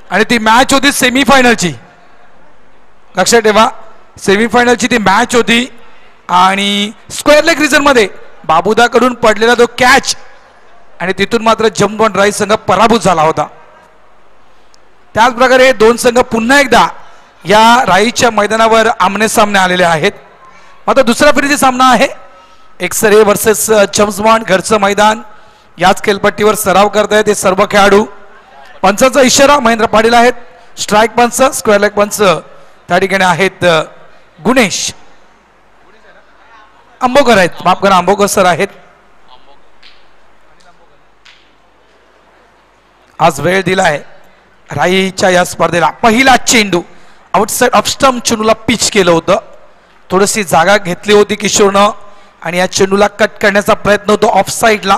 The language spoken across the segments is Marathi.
आणि ती मॅच होती सेमीफायनलची. लक्षात ठेवा, सेमीफायनलची ती मॅच होती आणि स्क्वेअर लेग रिजन मध्ये बाबुदाकडून पडलेला तो कॅच आणि तिथून मात्र जम्मू आणि राई संघ पराभूत झाला होता. त्याच प्रकारे दोन संघ पुन्हा एकदा या राईच्या मैदानावर आमने सामने आलेले आहेत. मात्र दुसरा फेरीचा सामना आहे एक्सरे वर्सेस जेम्स बॉन्ड. घरचं मैदान, याच खेळपट्टीवर सराव करतायत हे सर्व खेळाडू. पंचांचा इशारा महेंद्र पाटील आहेत. स्ट्राईक पंच, स्क्वेअर लेग पंच त्या ठिकाणी आहेत गुणेश आंबोकर आहेत, माफ करा आंबोकर सर आहेत. आज वेळ दिलाय राईच्या या स्पर्धेला. पहिला चेंडू आउटसाइड ऑफ स्टंप चेंडूला पिच केलं होतं, थोडीशी जागा घेतली होती किशोरनं आणि या चेंडूला कट करण्याचा प्रयत्न होतो ऑफ साईडला.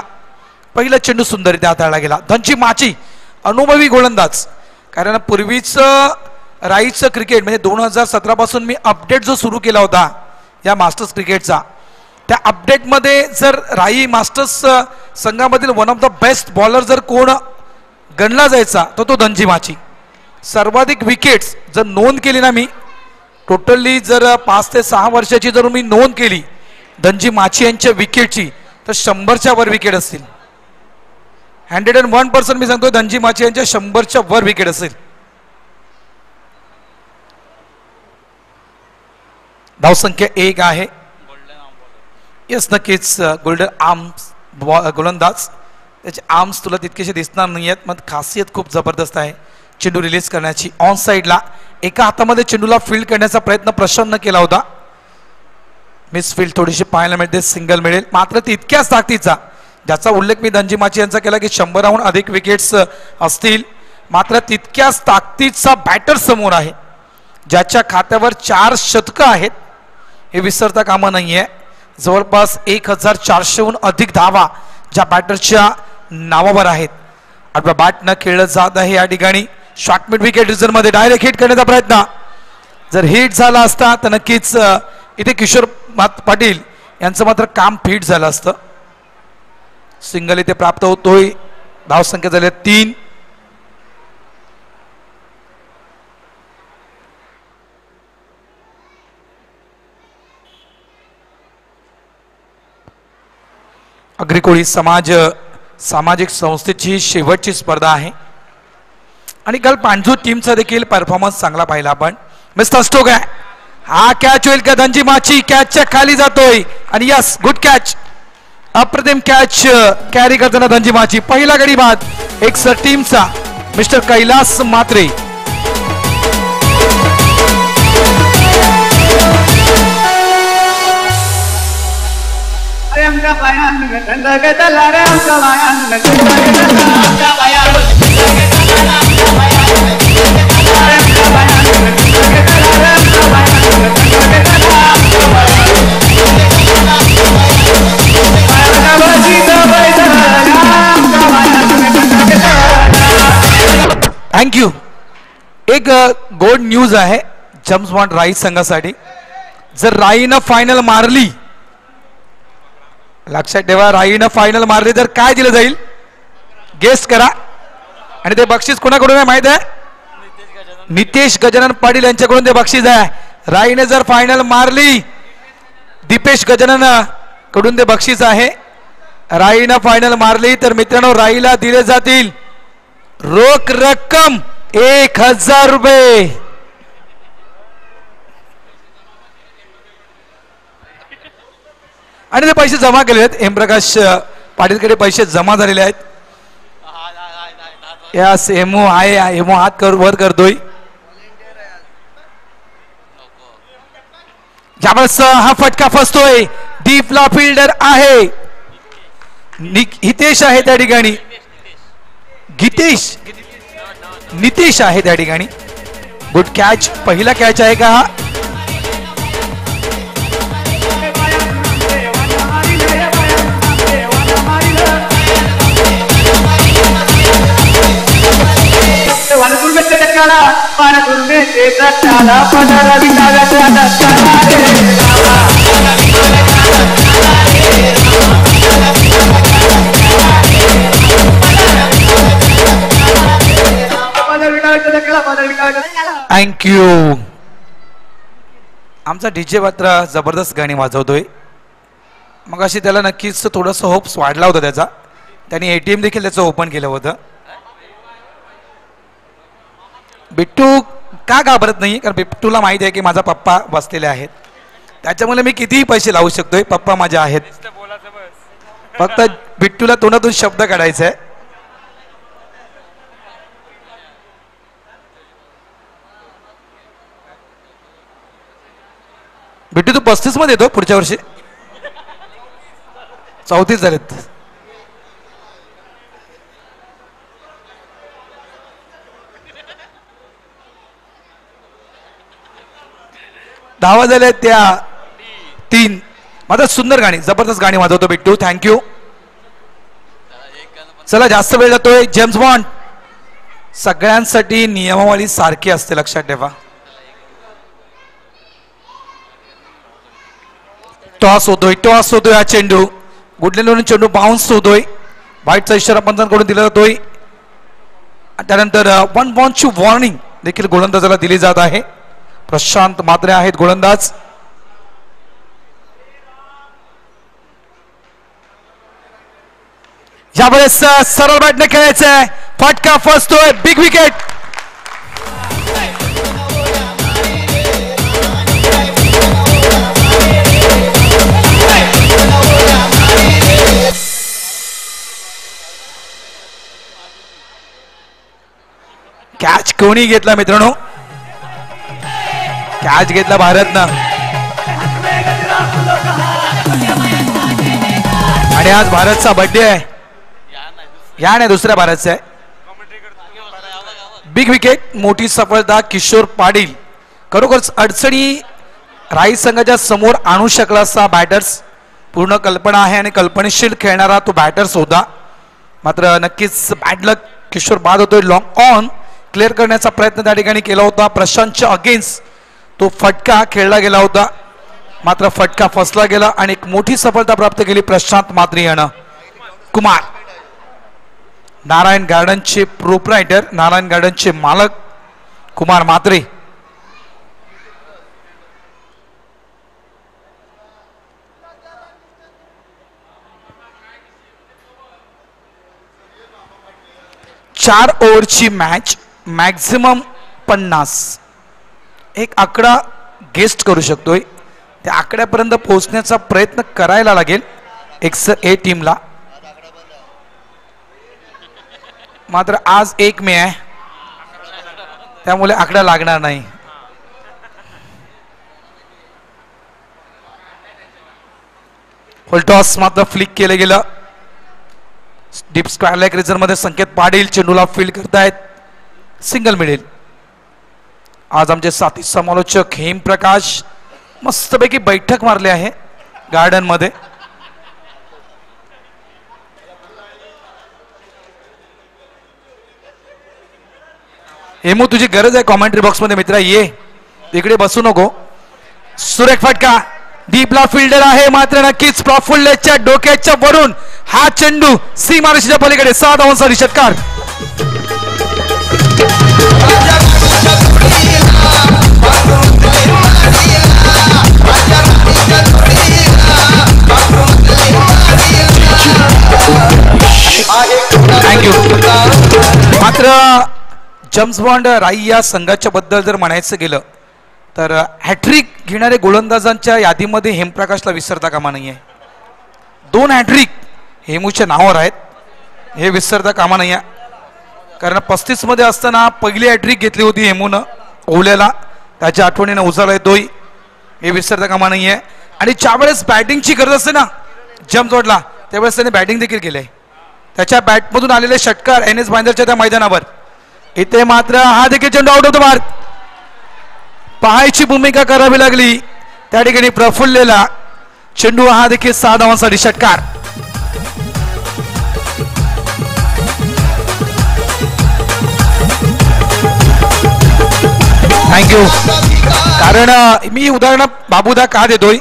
पहिला चेंडू सुंदररित्या हाताळला गेला. धनजी माची अनुभवी गोलंदाज, कारण पूर्वीच राईचं क्रिकेट म्हणजे 2017 पासून मी अपडेट जो सुरू केला होता या मास्टर्स क्रिकेटचा, त्या अपडेटमध्ये जर राई मास्टर्स संघामधील one of the best bowler जर कोण गणला जायचा तर तो धनजी माची. सर्वाधिक विकेट्स जर नोंद केली ना मी, टोटली जर 5 ते 6 वर्षाची जर मी नोंद केली धनजी माची यांच्या विकेटची तर 100च्या वर विकेट असतील. 101% मी सांगतोय धनजी माची यांच्या 100च्या वर विकेट असेल. धावसंख्या 1 आहे. येस, नक्कीच गोल्डन आर्म्स गोलंदाज, त्याचे आर्म्स तुला तितकेसे दिसणार नाही आहेत, मग खासियत खूप जबरदस्त आहे चेंडू रिलीज करण्याची. ऑन साईडला एका हातामध्ये चेंडूला फील्ड करण्याचा प्रयत्न प्रशांतनं केला होता. मिस फील्ड थोडीशी पाहायला मिळते, सिंगल मिळेल. मात्र तितक्याच ताकदीचा ज्याचा उल्लेख मी धनजी माची यांचा केला की 100हून अधिक विकेट्स असतील, मात्र तितक्याच ताकदीचा बॅटर समोर आहे ज्याच्या खात्यावर 4 शतकं आहेत, हे विसरता कामा नाहीये. जवळपास 1400हून अधिक धावा ज्या बॅटरच्या नावावर आहेत. आपल्या बॅट न खेळलं जात आहे या ठिकाणी. शॉर्ट मिड विकेट रिझन मध्ये डायरेक्ट हिट करण्याचा प्रयत्न, जर हिट झाला असता तर नक्कीच इथे किशोर पाटील यांचं मात्र काम फिट झालं असतं. सिंगल इथे प्राप्त होतोय. धावसंख्या झाल्या 3. अग्रिकोळी सामाजिक संस्थेची शेवटची स्पर्धा आहे आणि काल पांजू टीमचा देखील परफॉर्मन्स चांगला पाहिला आपण. मिस्टर स्टोक आहे, हा कॅच होईल का? धनजी माची कॅचच्या खाली जातोय आणि यस, गुड कॅच, अप्रतिम कॅच कॅरी करताना धनजी माची. पहिला गडी बाद एक्स टीमचा मिस्टर कैलास मात्रे. थँक्यू. एक गुड न्यूज आहे जेम्स बॉन्ड राई संघासाठी. जर राईनं फायनल मारली, लक्षात ठेवा, राईनं फायनल मारली तर काय दिलं जाईल गेस्ट करा. आणि ते बक्षीस कोणाकडून आहे माहित आहे? नितेश गजानन पाटील यांच्याकडून ते बक्षीस आहे. राईने जर फायनल मारली, दीपेश गजानन कडून ते बक्षीस आहे. राईनं फायनल मारली तर मित्रांनो राईला दिले जातील रोख रक्कम 1000 रुपये. आणि ते पैसे जमा केले आहेत. हेमप्रकाश पाटीलकडे पैसे जमा झालेले आहेत. यस, हेमो आहे, हेमो हात वर करतोय. ज्यावेळेस हा फटका फसतोय, डीपला फिल्डर आहे, हितेश आहे त्या ठिकाणी, नितेश आहे त्या ठिकाणी. गुड कॅच, पहिला कॅच आहे का हा? थँक्यू. आमचा डीजे मात्र जबरदस्त गाणी वाजवतोय. मग अशी त्याला नक्कीच थोडंसं होप्स वाढला होता त्याचा. त्यांनी ATM देखील त्याचं ओपन केलं होतं. बिट्टू का घाबरत नाही, कारण बिट्टूला माहिती आहे की माझा पप्पा बसलेले आहेत, त्याच्यामुळे मी कितीही पैसे लावू शकतोय, पप्पा माझे आहेत. फक्त बिट्टूला तोंडातून शब्द काढायचा आहे. बिट्टू तू 35 मध्ये येतो पुढच्या वर्षी. 34 झालेत. धावा झाल्या त्या 3. माझा सुंदर गाणी, जबरदस्त गाणी वाजवतो बिट्टू. थँक्यू. चला जास्त वेळ जातोय. James bond. सगळ्यांसाठी नियमावली सारखी असते, लक्षात ठेवा. टॉस होतोय हा चेंडू. गुडलँडवरून चेंडू बाउन्स होतोय. वाईटचा इशारा पंचांकडून दिला जातोय. त्यानंतर 1 बॉलची वॉर्निंग देखील गोलंदाजाला दिली जात आहे. प्रशांत मात्रे आहेत गोलंदाज. यावेळेस सरळ बॅटने खेळायचं आहे. फटका फसतोय. Big wicket. कॅच कोणी घेतला मित्रांनो? कॅच घेतला भारतनं. आणि आज भारतचा बर्थडे आहे. या नाही, दुसऱ्या भारतचा आहे. Big wicket. मोठी सफलता किशोर पाटील. खरोखरच अडचणी राई संघाच्या समोर आणू शकला असा बॅटर्स. पूर्ण कल्पना आहे आणि कल्पनेशील खेळणारा तो बॅटर्स होता. मात्र नक्कीच बॅड लक. किशोर बाद होतोय. लॉंग ऑन क्लिअर करण्याचा प्रयत्न त्या ठिकाणी केला होता. प्रशांतच्या अगेन्स्ट तो फटका खेळला गेला होता, मात्र फटका फसला गेला आणि एक मोठी सफलता प्राप्त केली प्रशांत मात्रे यानं. कुमार. नारायण गार्डनचे प्रोप्रायटर, नारायण गार्डनचे मालक कुमार मात्रे. चार ओव्हरची मॅच. मॅक्झिमम 50. एक आकडा गेस्ट करू शकतोय. त्या आकड्यापर्यंत पोहोचण्याचा प्रयत्न करायला लागेल XA टीमला. मात्र आज 1 मे आहे, त्यामुळे आकडा लागणार नाही. फुलटॉस मात्र फ्लिक केलं गेलं. डीप स्क्वेअर लेग रिझन मध्ये संकेत पाटील चेंडूला फील्ड करतायत. सिंगल मिळेल. आज आमचे साथी समालोचक हेमप्रकाश मस्तपैकी बैठक मारली आहे गार्डन मध्ये. हेमू तुझी गरज आहे कॉमेंट्री बॉक्स मध्ये मित्रा, ये इकडे बसू नको. सुरेख फटका. डीपला फिल्डर आहे, मात्र नक्कीच प्रफुल्लच्या डोक्याच्या वरून हा चेंडू सीमारेषेच्या पलीकडे 6 धावांसाठी षटकार. थँक्यू. मात्र जेम्स बॉन्ड राई या संघाच्या बद्दल जर म्हणायचं गेलं तर हॅट्रिक घेणारे गोलंदाजांच्या यादीमध्ये हेमप्रकाशला विसरता कामा नाहीये. 2 हॅट्रिक हेमूच्या नावावर आहेत, हे विसरता कामा नाही आहे. कारण 35 मध्ये असताना पहिली हॅट्रिक घेतली होती हेमूनं ओवल्याला, त्याच्या आठवणीनं उजाळा येतोय, हे विसरता कामा नाही आहे. आणि ज्यावेळेस बॅटिंगची गरज असते ना जेम्स बॉन्डला, त्यावेळेस त्याने बॅटिंग देखील केलंय. त्याच्या बॅटमधून आलेले षटकार NS भाईंदरच्या त्या मैदानावर. इथे मात्र हा देखील चेंडू आउट होतो. भारत पाहायची भूमिका करावी लागली त्या ठिकाणी प्रफुल्लेला. चेंडू हा देखील 6 धावांसाठी षटकार. थँक्यू. कारण मी उदाहरण बाबूदा का देतोय,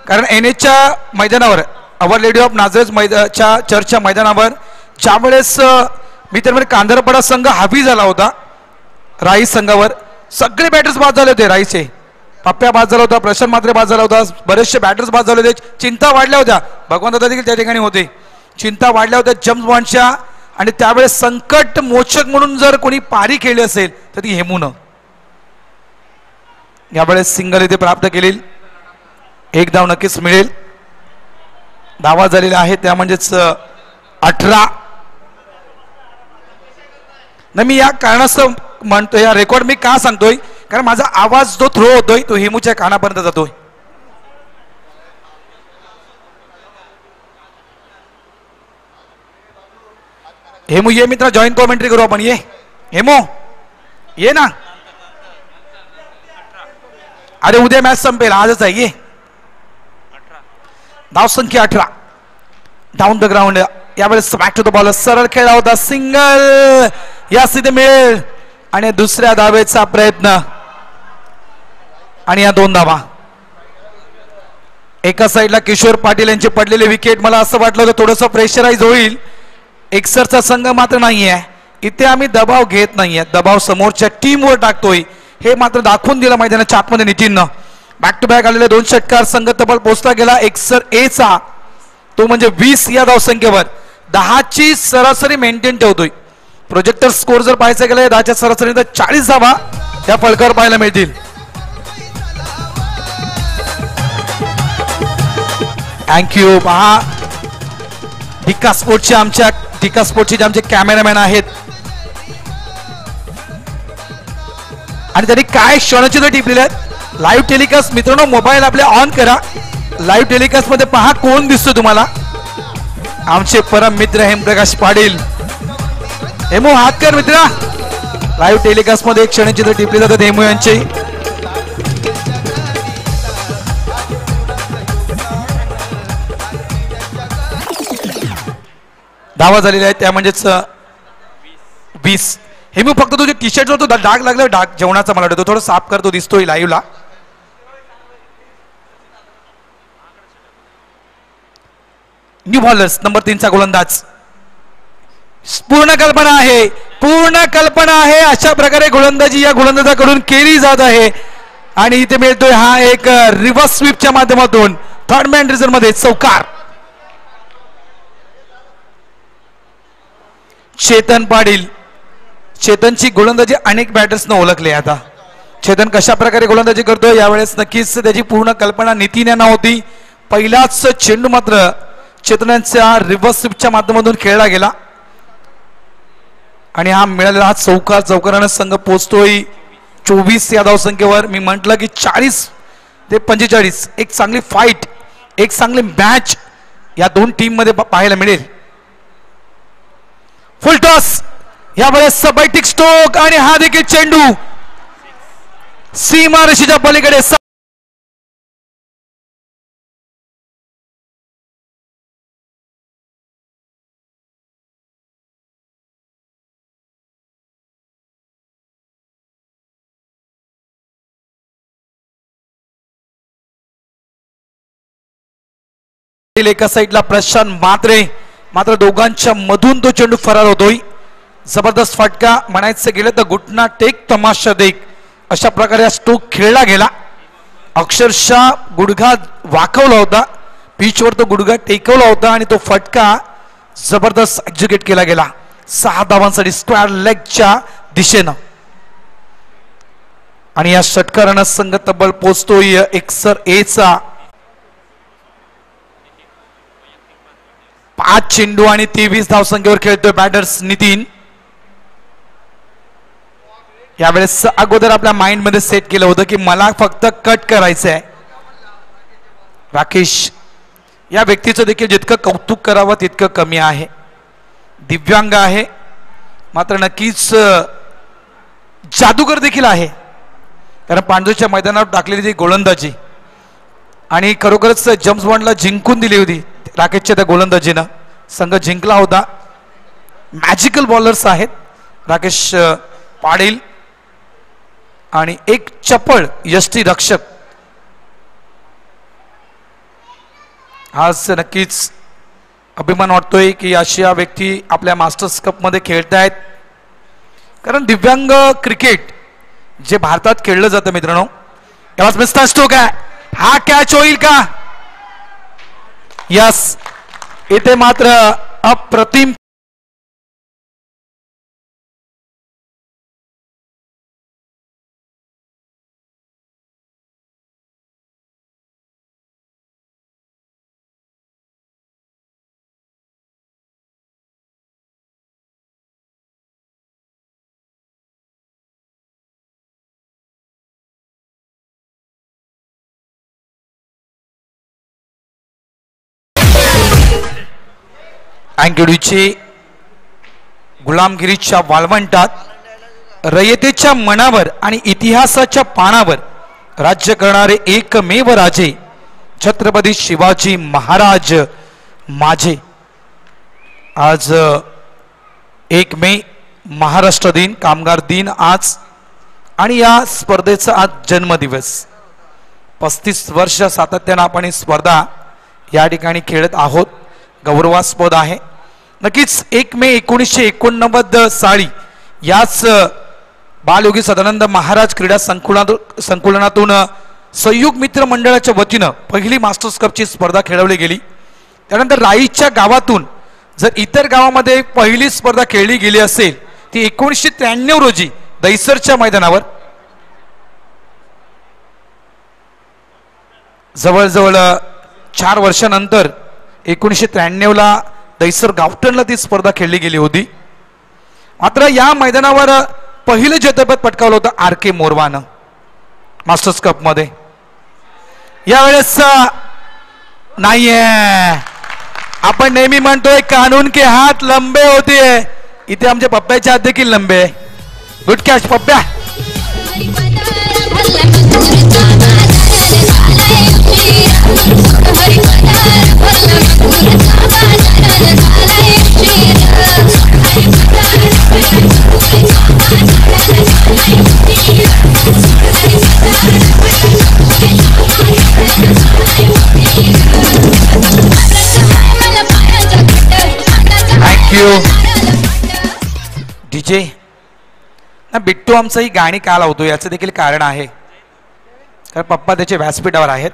कारण NHच्या मैदानावर अवर लेडी ऑफ नाझरेथ चर्चच्या मैदानावर ज्यावेळेस मी त्यामध्ये कांदरपडा संघ हावी झाला होता, राईस संघावर सगळे बॅटर्स बाद झाले होते. राईसचे पप्प्या बाद झाला होता, प्रशांत मात्रे बाद झाला होता, बरेचसे बॅटर्स बाद झाले होते. चिंता वाढल्या होत्या, भगवंत दादा देखील त्या ठिकाणी होते. चिंता वाढल्या होत्या जेम्स बॉन्डच्या. आणि त्यावेळेस संकट मोचक म्हणून जर कोणी पारी खेळली असेल तर ती हेमून. यावेळेस सिंगल इथे प्राप्त केली, एक धाव नक्कीच मिळेल. धावा झालेला आहे त्या म्हणजेच 18. नाही, मी या कारणास्तव म्हणतोय, या रेकॉर्ड मी का सांगतोय, कारण माझा आवाज जो थ्रो होतोय तो हेमूच्या कानापर्यंत जातोय. हेमू ये मित्र, जॉईंट कॉमेंट्री करू आपण. ये हेमू, ये ना. अरे उद्या मॅच संपेल, आजच आहे. ये. धाव संख्या 18. Down the ground. यावेळेस बॅक टू द बॉल, सरळ खेळला होता, सिंगल या सिधे मिळेल. आणि दुसऱ्या धावेचा प्रयत्न आणि या 2 धावा. एका साईडला किशोर पाटील यांचे पडलेले विकेट. मला असं वाटलं होतं थोडंसं प्रेशराईज होईल. एक्सरचा संघ मात्र नाहीये इथे. आम्ही दबाव घेत नाहीये, दबाव समोरच्या टीमवर टाकतोय हे मात्र दाखवून दिलं मैदानाच्या आतमध्ये नितीननं. बॅक टू बॅक आलेले 2 षटकार. संघ तब्बल पोहोचला गेला एक्सर ए चा, तो म्हणजे 20 या धावसंख्येवर. 10ची सरासरी मेंटेन ठेवतोय. प्रोजेक्टर स्कोर जर पाहायचा गेला 10च्या सरासरी, तर 40 धावा त्या फलकावर पाहायला मिळतील. थँक्यू. पहा टिका स्पोर्टचे आमचे कॅमेरामॅन आहेत आणि त्यांनी काय क्षणचित्र टिपलेले आहेत. लाईव्ह टेलिकास्ट मित्रांनो, मोबाईल आपले ऑन करा. लाईव्ह टेलिकास्ट मध्ये पहा कोण दिसतो तुम्हाला. आमचे परम मित्र हेमप्रकाश पाटील. हेमू हात कर मित्रा. लाईव्ह टेलिकास्ट मध्ये क्षणचित्र टिपले जातात हेमू यांचे. धावा झालेल्या आहेत त्या म्हणजेच 20. हेमू फक्त तुझे टी शर्ट तो डाग लागला, डाग जेवणाचा मला वाटतो, थोडं साफ करतो, दिसतोय लाईव्हला. न्यू बॉलर्स नंबर 3 चा गोलंदाज. पूर्ण कल्पना आहे अशा प्रकारे गोलंदाजी या गोलंदाजाकडून केली जात आहे. आणि इथे मिळतोय हा एक रिव्हर्स स्वीपच्या माध्यमातून थर्ड मॅन रिझन मध्ये चौकार. चेतन पाटील. चेतनची गोलंदाजी अनेक बॅटर्सनं ओळखले. आता चेतन कशा प्रकारे गोलंदाजी करतो यावेळेस नक्कीच त्याची पूर्ण कल्पना नितीन यांना होती. पहिलाच चेंडू मात्र चेतनांच्या रिव्हर्स स्वीपच्या माध्यमातून खेळला गेला आणि हा मिळालेला हा चौकारानं संघ पोहोचतोय 24 या धावसंख्येवर. मी म्हटलं की 40 ते 45 एक चांगली फाईट, एक चांगली मॅच या 2 टीम मध्ये पाहायला मिळेल. फुल टॉस यावेळेस बैठक स्ट्रोक आणि हा देखील चेंडू सीमारेषेच्या पलीकडे. एका साईडला प्रशांत मात्र दोघांच्या मधून तो चेंडू फरार होतोय. जबरदस्त फटका म्हणायचं गेलं तर घुटना टेक तमाशा देख अशा प्रकारे स्ट्रोक खेळला गेला. अक्षरशः गुडघा वाकवला होता, पिचवर तो गुडघा टेकवला होता आणि तो फटका जबरदस्त एक्झिक्यूट केला गेला 6 धावांसाठी स्क्वेअर लेगच्या दिशेनं. आणि या षटकारानं संघ तब्बल पोहोचतोय एक्सर ए चा. 5 चेंडू आणि 23 धावसंख्येवर खेळतोय बॅटर्स नितीन. यावेळेस अगोदर आपल्या माइंड मध्ये सेट केलं होतं की मला फक्त कट करायचं आहे. राकेश या व्यक्तीचं देखील जितकं कौतुक करावं तितकं कमी आहे. दिव्यांग आहे मात्र नक्कीच जादूगर देखील आहे. कारण पांढरीच्या मैदानावर टाकलेली ती गोलंदाजी आणि खरोखरच जेम्स बॉन्डला जिंकून दिली होती राकेशच्या त्या गोलंदाजीनं. संघ जिंकला होता. मॅजिकल बॉलर्स आहेत राकेश पाटील आणि एक चपळ यष्टी रक्षक. आज नक्कीच अभिमान वाटतोय की अशा व्यक्ती आपल्या मास्टर्स कप मध्ये खेळतायत. कारण दिव्यांग क्रिकेट जे भारतात खेळलं जातं मित्रांनो, तेव्हाच मिस्टर स्टोक आहे, हा कॅच होईल का? यस, इथे मात्र अप्रतिम अँगडीची गुलामगिरीच्या वाळवंटात रयतेच्या मनावर आणि इतिहासाच्या पानावर राज्य करणारे एकमेव राजे छत्रपती शिवाजी महाराज माझे. आज 1 मे महाराष्ट्र दिन, कामगार दिन आज, आणि या स्पर्धेचा आज जन्मदिवस. 35 वर्ष सातत्यानं आपण ही स्पर्धा या ठिकाणी खेळत आहोत, गौरवास्पद आहे. नक्कीच 1 मे 1989 साली याच बालयोगी सदानंद महाराज क्रीडा संकुलनातून संयुग मित्र मंडळाच्या वतीनं पहिली मास्टर्स कपची स्पर्धा खेळवली गेली. त्यानंतर राईच्या गावातून जर इतर गावामध्ये पहिली स्पर्धा खेळली गेली असेल ती 1993 रोजी दैसरच्या मैदानावर. जवळजवळ 4 वर्षानंतर 1993ला दैसर गावठणला ती स्पर्धा खेळली गेली होती. मात्र या मैदानावर पहिलं जेतेपद पटकावलं होतं RK मोरवानं मास्टर्स कप मध्ये. यावेळेस नाहीये, आपण नेहमी म्हणतोय कानून के हात लंबे होते, इथे आमच्या पप्प्याचे हात देखील लंबे. Good catch Pappya. Thank you DJ. ना बिट्टू आमचं ही गाणी का लावतो याचं देखील कारण आहे, कारण पप्पा त्याचे व्यासपीठावर आहेत.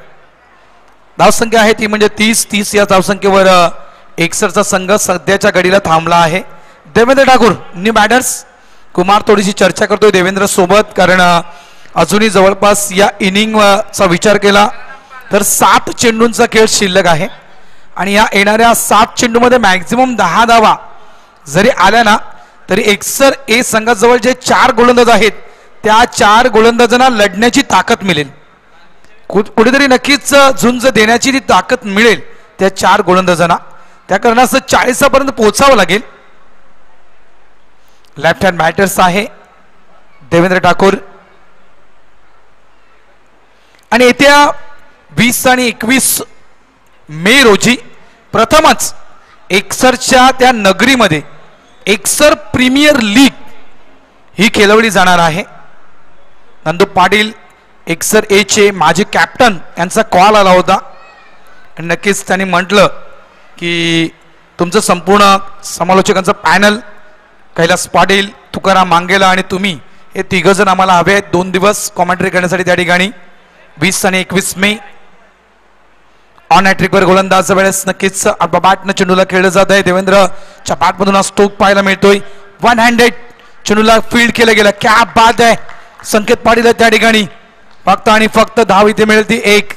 धावसंख्या आहे ती म्हणजे 30 या धावसंख्येवर एकसरचा संघ सध्याच्या घडीला थांबला आहे. Devendra Thakur new batters. कुमार थोडीशी चर्चा करतोय देवेंद्र सोबत, कारण अजूनही जवळपास या इनिंगचा विचार केला तर 7 चेंडूंचा खेळ शिल्लक आहे आणि या येणाऱ्या 7 चेंडूमध्ये मॅक्झिमम 10 धावा जरी आल्या ना तरी एकसर ए संघाजवळ जे 4 गोलंदाज आहेत त्या 4 गोलंदाजांना लढण्याची ताकद मिळेल. कुठेतरी नक्कीच झुंज देण्याची ती ताकद मिळेल त्या 4 गोलंदाजांना. त्या कारणास्तव 40 पर्यंत पोहोचावं लागेल. लेफ्ट हँड बॅटर्स आहे देवेंद्र ठाकूर. आणि येत्या 20 आणि 21 मे रोजी प्रथमच एकसरच्या त्या नगरीमध्ये एकसर प्रीमियर लीग ही खेळवली जाणार आहे. नंदू पाटील एकसर ए चे माजी कॅप्टन यांचा कॉल आला होता आणि नक्कीच त्यांनी म्हटलं की तुमचं संपूर्ण समालोचकांचं पॅनल, कैलास पाटील, तुकाराम मांगेला आणि तुम्ही हे 3 जण आम्हाला हवे आहेत 2 दिवस कॉमेंट्री करण्यासाठी त्या ठिकाणी. 20 आणि 21 मे ऑन हॅट्रिकवर गोलंदाज वेळेस नक्कीच बॅटनं चेंडूला खेळलं जात आहे. देवेंद्रच्या बॅटमधून हा स्ट्रोक पाहायला मिळतोय. 1 हँडेड चेंडूला फील्ड केलं गेलं. क्या बात आहे. संकेत पाटील त्या ठिकाणी फक्त आणि फक्त धाव इथे मिळते 1.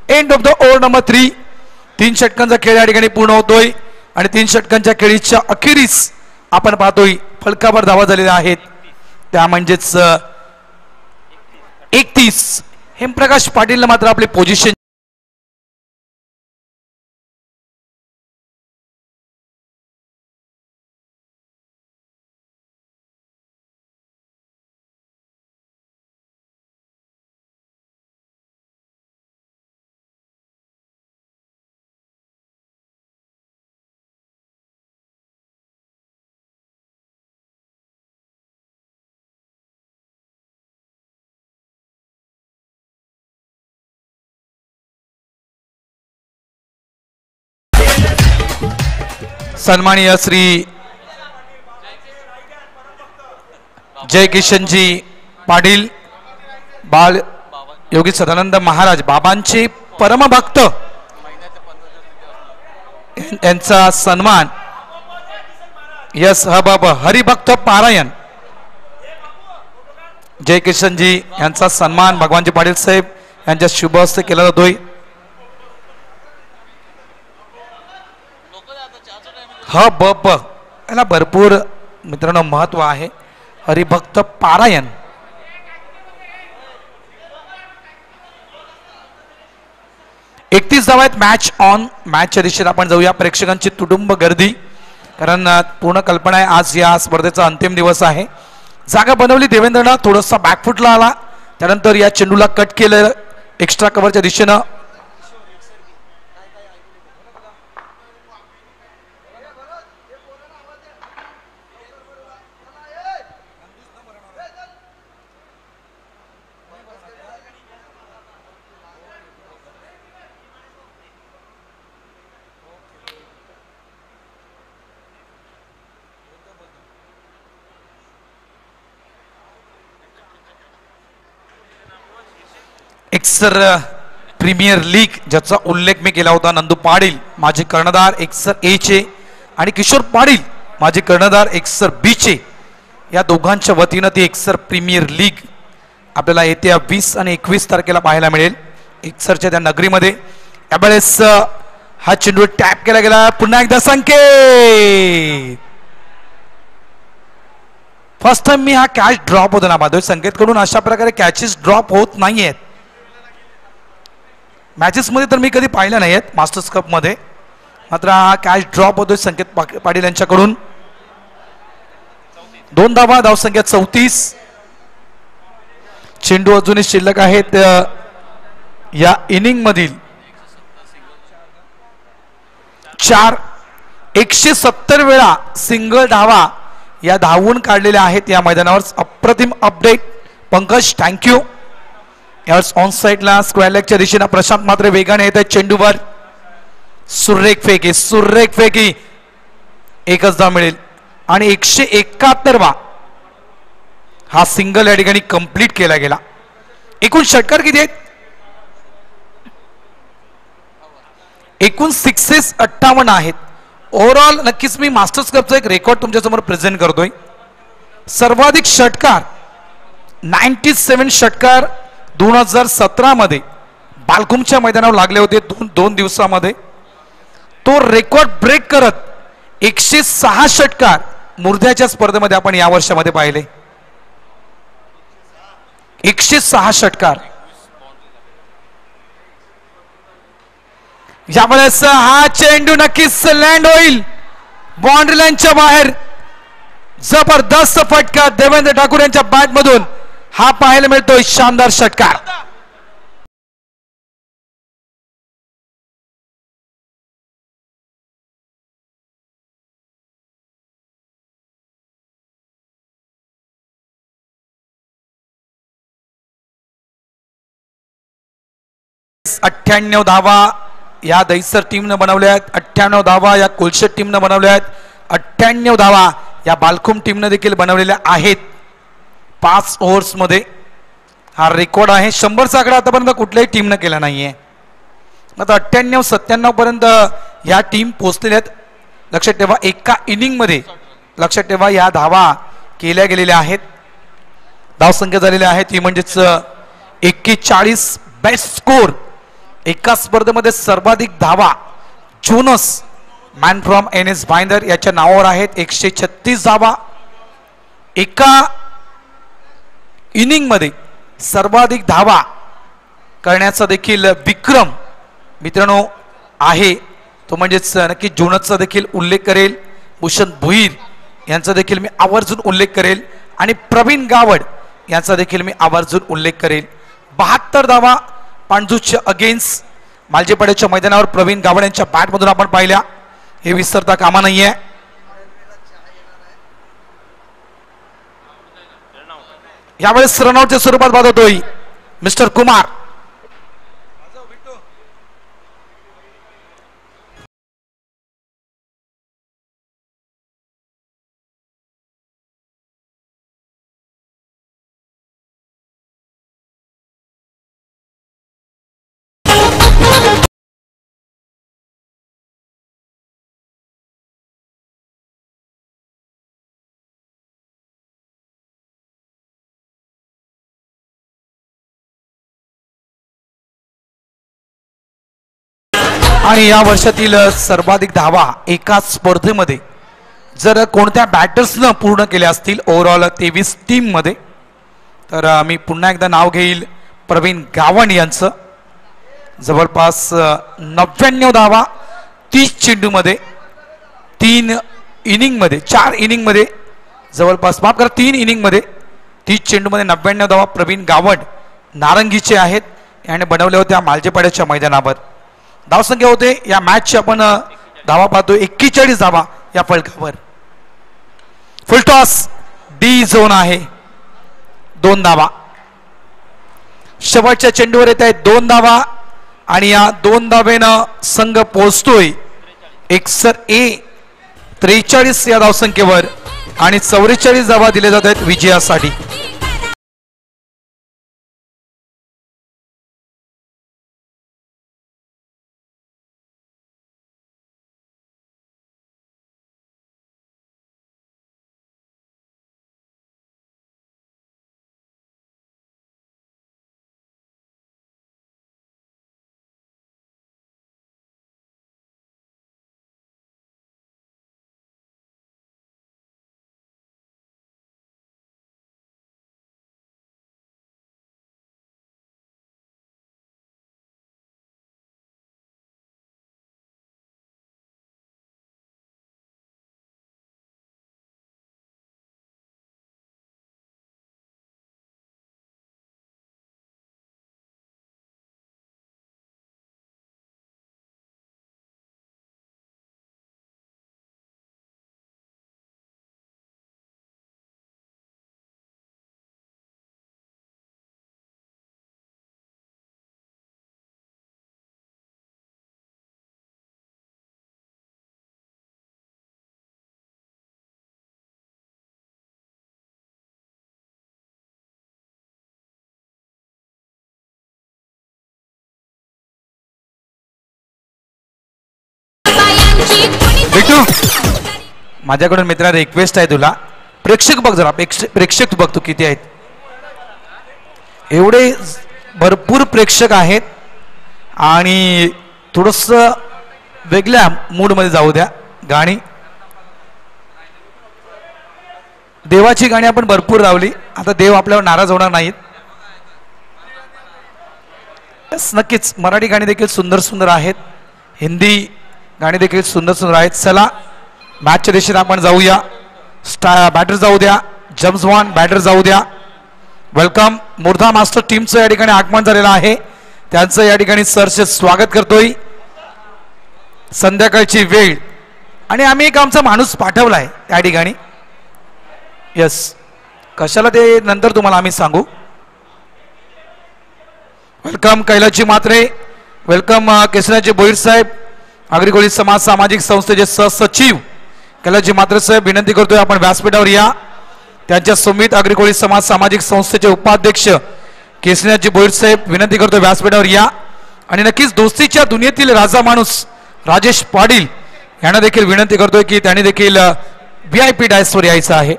End of the over number 3. 3 षटकांचा खेळ या ठिकाणी पूर्ण होतोय आणि 3 षटकांच्या खेळीच्या अखेरीस आपण पाहतोय फलकावर धावा झालेल्या आहेत त्या म्हणजेच 31. हेमप्रकाश पाटीलला मात्र आपली पोझिशन सन्माननीय श्री जय किशनजी पाटील बाळ योगी सदानंद महाराज बाबांचे परमभक्त यांचा सन्मान. यस हबाब हरिभक्त पारायण जय किशनजी यांचा सन्मान भगवानजी पाटील साहेब यांच्या शुभ हस्ते केला जातोय. हब याला भरपूर मित्रांनो महत्व आहे. हरिभक्त पारायण 31 धावा आहेत. Match on. मॅचच्या दिशेने आपण जाऊया. प्रेक्षकांची तुडुंब गर्दी, कारण पूर्ण कल्पना आहे आज या स्पर्धेचा अंतिम दिवस आहे. जागा बनवली देवेंद्रनं, थोडासा बॅकफुटला आला, त्यानंतर या चेंडूला कट केलं एक्स्ट्रा कव्हरच्या दिशेनं. एक्सर प्रीमियर लीग ज्याचा उल्लेख मी केला होता, नंदू पाटील माजी कर्णधार एक्सर ए चे आणि किशोर पाटील माजी कर्णधार एक्सर बी चे, या दोघांच्या वतीनं ती एक्सर प्रीमियर लीग आपल्याला येत्या 20 आणि 21 तारखेला पाहायला मिळेल एक्सरच्या त्या नगरीमध्ये. यावेळेस हा चेंडू टॅप केला गेला. पुन्हा एकदा संकेत. फर्स्ट टाइम मी हा कॅच ड्रॉप होतो ना माधव संकेतकडून. अशा प्रकारे कॅचेस ड्रॉप होत नाहीयेत मॅचेस मध्ये, तर मी कधी पाहिलं नाहीयेत मास्टर्स कप मध्ये. मात्र हा कॅच ड्रॉप होतोय संकेत पाटील यांच्याकडून. 2 धावा, धावसंख्या 34. चेंडू अजूनही शिल्लक आहेत या इनिंग मधील 4. 170 वेळा सिंगल धावा या धावून काढलेल्या आहेत या मैदानावर. अप्रतिम अपडेट पंकज, थँक्यू. यावेळेस ऑन साइडला स्क्वेअर लेगच्या दिशेने प्रशांत मात्र वेगाने येत आहेत चेंडूवर. सुरेख फेकी एकच धाव मिळेल आणि 171वा हा सिंगल या ठिकाणी कंप्लीट केला गेला. एकूण षटकार किती आहेत? एकूण 6 58 आहेत. ओव्हरऑल नक्कीच मी मास्टर्स कपचा एक रेकॉर्ड तुमच्यासमोर प्रेझेंट करतोय. सर्वाधिक षटकार 97 षटकार 2017 मध्ये बालकुमच्या मैदानावर लागले होते. दोन दिवसामध्ये तो रेकॉर्ड ब्रेक करत 106 षटकार मुर्द्याच्या स्पर्धेमध्ये आपण या वर्षामध्ये पाहिले. 106 षटकार. यावेळेस हा चेंडू नक्कीच लँड होईल बाउंड्री लाईनच्या बाहेर. जबरदस्त फटका देवेंद्र ठाकूर यांच्या बॅट मधून हा पाहायला मिळतोय. शानदार षटकार. अठ्ठ्याण्णव धावा या दहिसर टीमनं बनवल्या आहेत. 98 धावा या कोलशेट टीमनं बनवल्या आहेत. 98 धावा या बालकुम टीमनं देखील बनवलेल्या आहेत 5 ओव्हर्स मध्ये. हा रेकॉर्ड आहे. 100चा आकडा आतापर्यंत कुठल्याही टीमनं केला नाहीये. आता 98-97 पर्यंत या टीम पोहोचलेल्या आहेत. लक्षात ठेवा एका इनिंग मध्ये, लक्षात ठेवा या धावा केल्या गेलेल्या आहेत. धावसंख्या झालेल्या आहे ती म्हणजेच 41. बेस्ट स्कोर एका स्पर्धेमध्ये सर्वाधिक धावा Jonas man from NS Bhayandar याच्या नावावर आहेत. 136 धावा. एका इनिंग मध्ये सर्वाधिक धावा करण्याचा देखील विक्रम मित्रांनो आहे. तो म्हणजेच नक्की जोनसचा देखील उल्लेख करेल. भूषण भुईर यांचा देखील मी आवर्जून उल्लेख करेल आणि प्रवीण गावड यांचा देखील मी आवर्जून उल्लेख करेल. 72 धावा पांडूच्या अगेन्स्ट मालजेपाड्याच्या मैदानावर प्रवीण गावड यांच्या बॅटमधून आपण पाहिल्या. हे विसरता कामा नाहीये. यावेळेस रनआउटच्या स्वरूपात बाद होतोय मिस्टर कुमार. आणि या वर्षातील सर्वाधिक धावा एकाच स्पर्धेमध्ये जर कोणत्या बॅटर्सनं पूर्ण केल्या असतील ओव्हरऑल 23 टीममध्ये, तर मी पुन्हा एकदा नाव घेईल प्रवीण गावण यांचं. जवळपास 99 धावा 30 चेंडूमध्ये, 3 इनिंगमध्ये, 4 इनिंगमध्ये, जवळपास माफ करा 3 इनिंगमध्ये 30 चेंडूमध्ये 99 धावा प्रवीण गावण नारंगीचे आहेत. याने बनवल्या होत्या मालजेपाड्याच्या मैदानावर. धावसंख्या होते या मॅचची आपण धावा पाहतो 41 धावा या फलकावर. फुलटॉस डी झोन आहे, 2 धावा. शेवटच्या चेंडूवर येत आहेत 2 धावा आणि या 2 धावेनं संघ पोहोचतोय एक्सर ए 43 या धावसंख्येवर आणि 44 धावा दिल्या जात आहेत विजयासाठी. माझ्याकडून मित्रा रिक्वेस्ट आहे तुला, प्रेक्षक बघ जरा, प्रेक्षक बघ तू किती आहेत. एवढे भरपूर प्रेक्षक आहेत आणि थोडस वेगळ्या मूडमध्ये जाऊ द्या. गाणी देवाची गाणी आपण भरपूर लावली, आता देव आपल्यावर नाराज होणार नाहीत. नक्कीच मराठी गाणी देखील सुंदर सुंदर आहेत, हिंदी गाणी देखील सुंदर सुंदर आहेत. चला मॅचच्या दिशेने आपण जाऊया. बॅटर जाऊ द्या, जम्सवान बॅटर जाऊ द्या. वेलकम मुर्धा मास्टर टीमचं या ठिकाणी आगमन झालेलं आहे, त्यांचं या ठिकाणी सरचे स्वागत करतोय. संध्याकाळची वेळ आणि आम्ही एक आमचा माणूस पाठवलाय त्या ठिकाणी. यस, कशाला ते नंतर तुम्हाला आम्ही सांगू. वेलकम कैलासजी म्हात्रे, वेलकम केसराजी बोईर साहेब, आगरी समाज सामाजिक संस्थेचे सहसचिव कैलासजी म्हात्रे साहेब. विनंती करतोय आपण व्यासपीठावर या. त्यांच्या समित आगरी समाज सामाजिक संस्थेचे उपाध्यक्ष केसरीनाथजी बोईर साहेब, विनंती करतोय व्यासपीठावर या. आणि नक्कीच दोस्तीच्या दुनियेतील राजा माणूस राजेश पाटील यांना देखील विनंती करतोय की त्यांनी देखील VIP डायसवर यायचं आहे.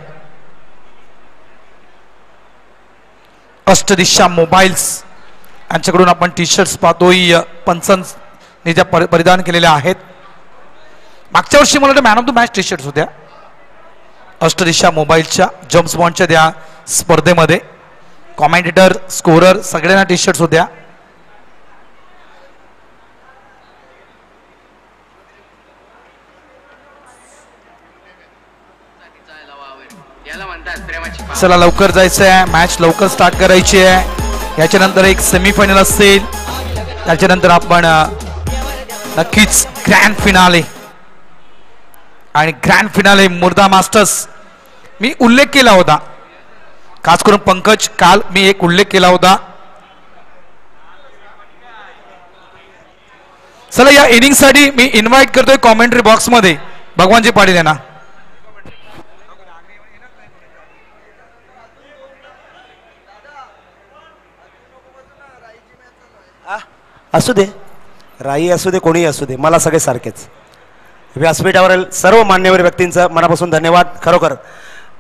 अष्टदिशा मोबाईल्स यांच्याकडून आपण टी-शर्ट्स पाहतोय, पंचांनी ज्या परिधान केलेल्या आहेत. मागच्या वर्षी मला man of the match T-shirts होत्या अष्टदिशा मोबाईलच्या जम्स बॉन्डच्या त्या स्पर्धेमध्ये. कॉमेंटेटर, स्कोरर सगळ्यांना टी-शर्ट्स होत्या. चला लवकर जायचं आहे, मॅच लवकर स्टार्ट करायची आहे. याच्यानंतर एक सेमीफायनल असेल, त्याच्यानंतर आपण नक्कीच ग्रँड फिनाले आणि ग्रँड फिनाले मुर्दा मास्टर्स. मी उल्लेख केला होता, खास करून पंकज, काल मी एक उल्लेख केला होता. चला या इनिंग साठी मी इन्व्हाइट करतोय कॉमेंट्री बॉक्स मध्ये भगवानजी पाटील यांना. असू दे, राई असू दे, कोणीही असू दे, मला सगळे सारखेच. व्यासपीठावरील सर्व मान्यवर व्यक्तींचं मनापासून धन्यवाद. खरोखर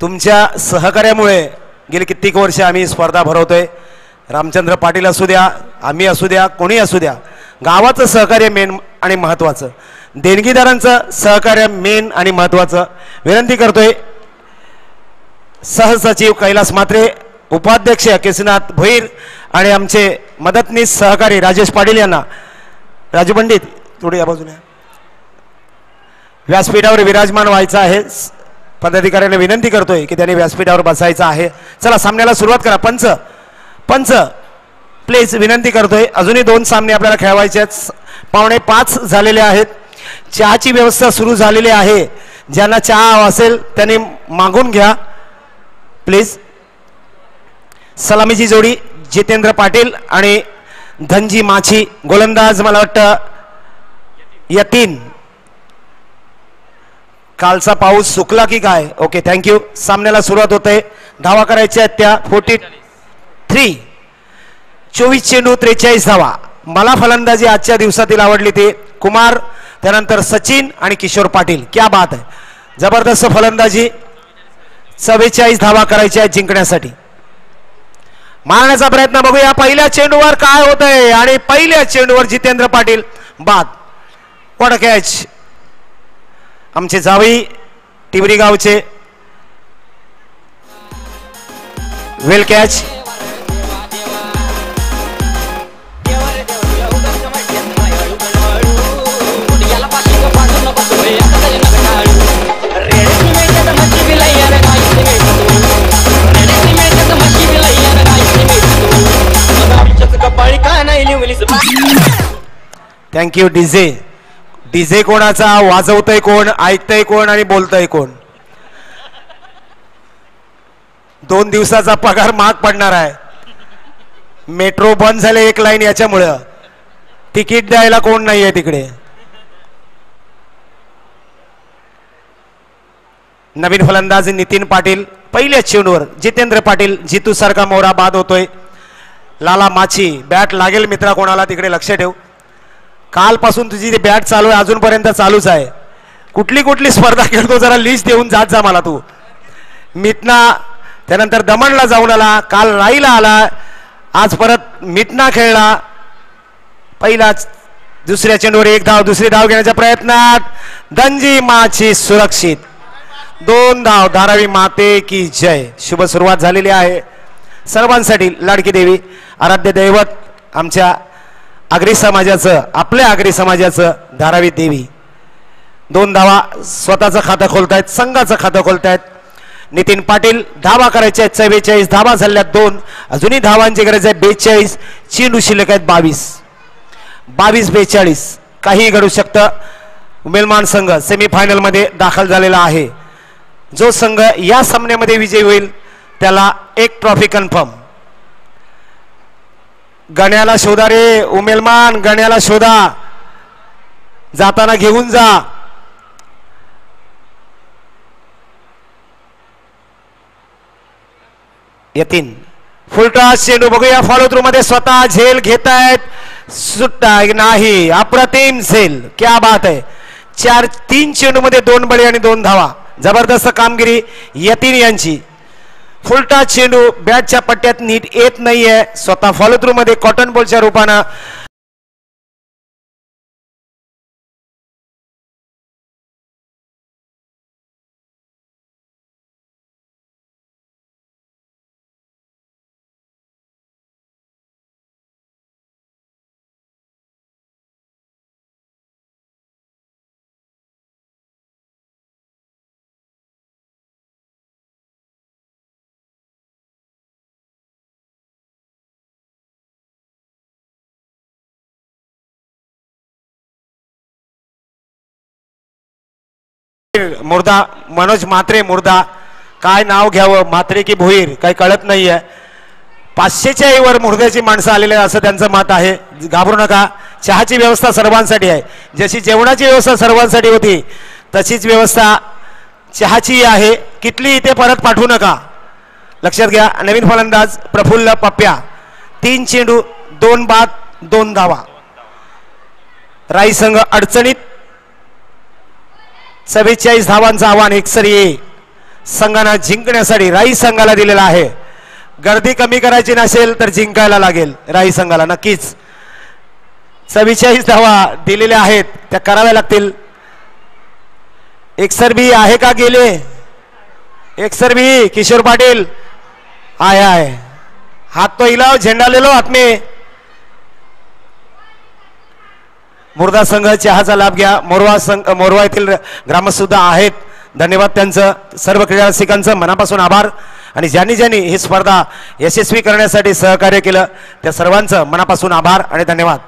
तुमच्या सहकार्यामुळे गेली कित्येक वर्ष आम्ही स्पर्धा भरवतोय. रामचंद्र पाटील असू द्या, आम्ही असू द्या, कोणी असू द्या, गावाचं सहकार्य मेन आणि महत्त्वाचं, देणगीदारांचं सहकार्य मेन आणि महत्त्वाचं. विनंती करतोय सहसचिव कैलास म्हात्रे, उपाध्यक्ष केशनाथ भोईर आणि आमचे मदतनीस सहकारी राजेश पाटील यांना. राजू पंडित थोडी या बाजूने व्यासपीठावर विराजमान व्हायचं आहे. पदाधिकाऱ्यांना विनंती करतोय की त्यांनी व्यासपीठावर बसायचं आहे. चला सामन्याला सुरुवात करा. पंच प्लीज विनंती करतोय. अजूनही 2 सामने आपल्याला खेळवायचे आहेत. 4:45 झालेले आहेत. चहाची व्यवस्था सुरू झालेली आहे. ज्यांना चहा असेल त्यांनी मागून घ्या प्लीज. सलामीची जोडी जितेंद्र पाटील आणि धनजी माछी. गोलंदाज मला वाटतं यतीन. कालचा पाऊस सुकला की काय? Okay thank you. सामन्याला सुरुवात होते. धावा करायच्या आहेत त्या 43. 24 चेंडू 43 धावा. मला फलंदाजी आजच्या दिवसातील आवडली ती कुमार, त्यानंतर सचिन आणि किशोर पाटील. क्या बात आहे, जबरदस्त फलंदाजी. 44 धावा करायच्या आहेत जिंकण्यासाठी. मारण्याचा प्रयत्न बघूया पहिल्या चेंडूवर काय होतंय. आणि पहिल्या चेंडूवर जितेंद्र पाटील बाद. What a catch. आमचे जावई टिवरी गावचे. वेल कॅच. थँक्यू. डीजे कोणाचा, वाजवतय कोण, ऐकतय कोण आणि बोलतय कोण. 2 दिवसाचा पगार महाग पडणार आहे. मेट्रो बंद झाले 1 लाईन याच्यामुळं. तिकीट द्यायला कोण नाहीये तिकडे. नवीन फलंदाज नितीन पाटील. पहिल्या चेंडूवर जितेंद्र पाटील जितू सारखा मोरा बाद होतोय. लाला माछी बॅट लागेल मित्रा कोणाला तिकडे लक्ष ठेव. कालपासून तुझी ती बॅट चालू आहे अजूनपर्यंत चालूच आहे. कुठली स्पर्धा खेळतो जरा लिस्ट देऊन जात जा मला तू. मिटना त्यानंतर दमणला जाऊन आला, काल राईला आला, आज परत मिटना खेळला. पहिलाच दुसऱ्या चेंडूवर 1 धाव. दुसरी धाव घेण्याच्या प्रयत्नात धनजी माछी सुरक्षित. 2 धाव. धारावी माते की जय. शुभ सुरुवात झालेली आहे सर्वांसाठी. लाडकी देवी आराध्य दैवत आमच्या आगरी समाजाचं, आपल्या आगरी समाजाचं धारावी देवी. 2 धावा. स्वतःचं खातं खोलतायत, संघाचं खातं खोलतायत. नितीन पाटील धावा करायच्या आहेत. 44 धावा झाल्यात 2. अजूनही धावांची गरज आहे 42. चेंडू शिल्लक आहेत 22-42. काहीही घडू शकतं. उमेलमान संघ सेमीफायनल मध्ये दाखल झालेला आहे. जो संघ या सामन्यामध्ये विजयी होईल त्याला 1 ट्रॉफी कन्फर्म. गण्याला शोधा रे उमेलमान, गण्याला शोधा. जाताना घेऊन जा. यतीन फुलटॉस चेंडू बघूया. फॉलो थ्रू मध्ये स्वतः झेल घेतायत. सुट्टा नाही. अप्रतिम झेल. क्या बात आहे. 3 चेंडू मध्ये 2 बळी आणि 2 धावा. जबरदस्त कामगिरी यतीन यांची. फुलटा चेंडू बॅटच्या पट्ट्यात नीट येत नाहीये. स्वतः फॉलो थ्रू मध्ये कॉटन बॉलच्या रूपानं मुर्दा मनोज म्हात्रे. मुर्दा काय नाव घ्यावं, म्हात्रे की भोईर काही कळत नाहीये. 500च्या वर मुर्द्याची माणसं आलेले असं त्यांचं मत आहे. घाबरू नका. चहाची व्यवस्था सर्वांसाठी आहे. जशी जेवणाची व्यवस्था सर्वांसाठी होती तशीच व्यवस्था चहाची आहे. किटली इथे परत पाठवू नका. लक्षात घ्या. नवीन फलंदाज प्रफुल्ल पप्प्या. 3 चेंडू 2 बाद 2 धावा. राई संघ अडचणीत. 44 धावांचं आव्हान एकसरी संघानं जिंकण्यासाठी राई संघाला दिलेला आहे. गर्दी कमी करायची नसेल तर जिंकायला लागेल राई संघाला नक्कीच. 44 धावा दिलेल्या आहेत त्या कराव्या लागतील. एकसरबी आहे का गेले? एकसरबी किशोर पाटील आहे. हाथ तो हिलाओ, झेंडा ले लो हाथ में. मुर्दा संघ चहाचा लाभ घ्या. मोरवा येथील ग्रामस्थ सुद्धा आहेत. धन्यवाद त्यांचं. सर्व क्रीडा रसिकांचं मनापासून आभार. आणि ज्यांनी ज्यांनी ही स्पर्धा यशस्वी करण्यासाठी सहकार्य केलं त्या सर्वांचं मनापासून आभार आणि धन्यवाद.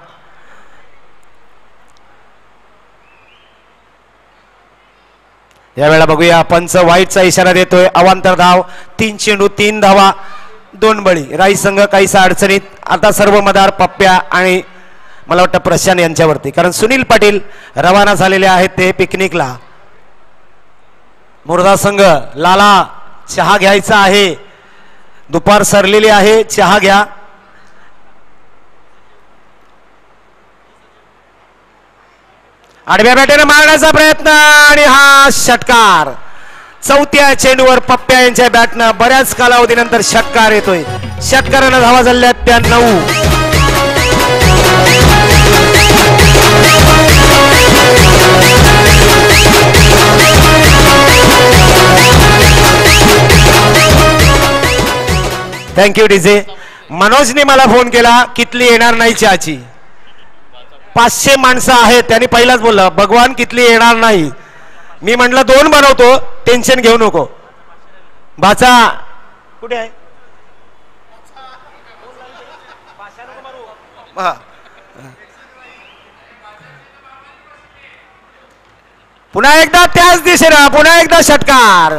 यावेळेला बघूया पंच वाईटचा इशारा देतोय. अवांतर धाव, 3 चेंडू 3 धावा 2 बळी. राई संघ काहीसा अडचणीत. आता सर्व मदार पप्प्या आणि मला वाटतं प्रशांत यांच्यावरती, कारण सुनील पाटील रवाना झालेले आहेत ते पिकनिकला. मुर्दा संघ लाला चहा घ्यायचा आहे. दुपार सरलेली आहे, चहा घ्या. आडव्या बॅटरीने मारण्याचा प्रयत्न आणि हा षटकार. 4थ्या चेंडूवर पप्प्या यांच्या बॅटनं बऱ्याच कालावधीनंतर षटकार येतोय. षटकारानं धावा झाल्यात त्या 9. Thank you DJ. मनोजने मला फोन केला कितली येणार नाही चहाची. 500 माणसं आहेत. त्यांनी पहिलाच बोलला भगवान कितली येणार नाही. मी म्हटलं 2 बनवतो, टेन्शन घेऊ नको. भाचा कुठे आहे? पुन्हा एकदा त्याच दिशेनं पुन्हा एकदा षटकार.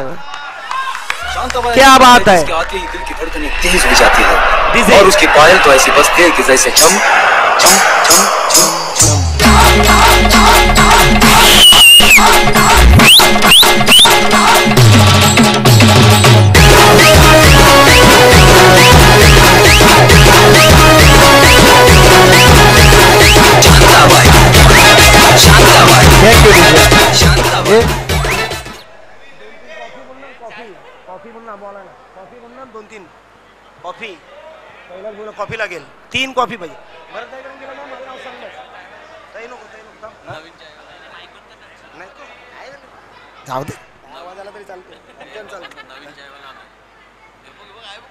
क्या बात है. आते ही दिल की धड़कनें तेज हो जाती है और उसकी पायल तो ऐसी बजती है कि जैसे चम चम चम चम कॉफी लागेल. 3 कॉफी पाहिजे.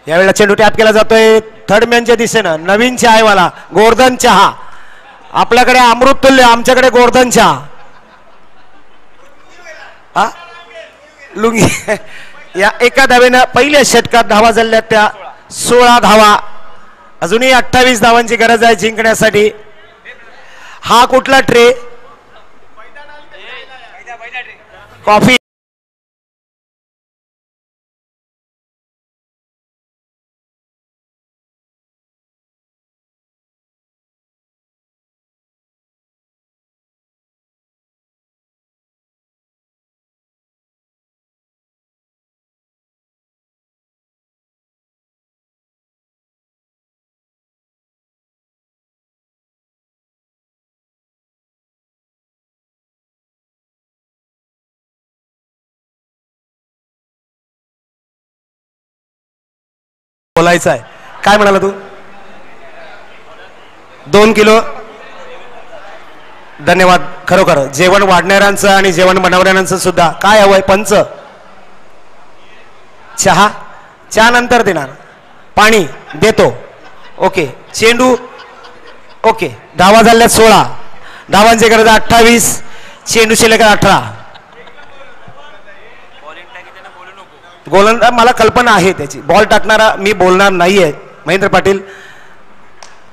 यावेळेला चेंडू टॅप केला जातोय थर्ड मॅनच्या दिशेनं. नवीन चहावाला गोवर्धन चहा. आपल्याकडे अमृत तुल्य, आमच्याकडे गोवर्धन चहा. हा लुंगी. या एका धावेनं पहिल्या षटकात धावा झाल्या त्या 16 धावा. अजूनही 28 धावांची गरज आहे जिंकण्यासाठी. हा कुठला ट्रे? कॉफी. बोलायचं आहे. काय म्हणाला तू? 2 किलो. धन्यवाद. खरोखर जेवण वाढणाऱ्यांचं आणि जेवण बनवणाऱ्यांचं सुद्धा. काय हवंय पंच? चहा. चहा नंतर देणार. पाणी देतो. ओके. चेंडू. ओके. धावा झाल्या 16. धावांची गरज 28. चेंडू शिल्लक 18. गोलंदाज मला कल्पना आहे त्याची. बॉल टाकणारा मी बोलणार नाहीये. महेंद्र पाटील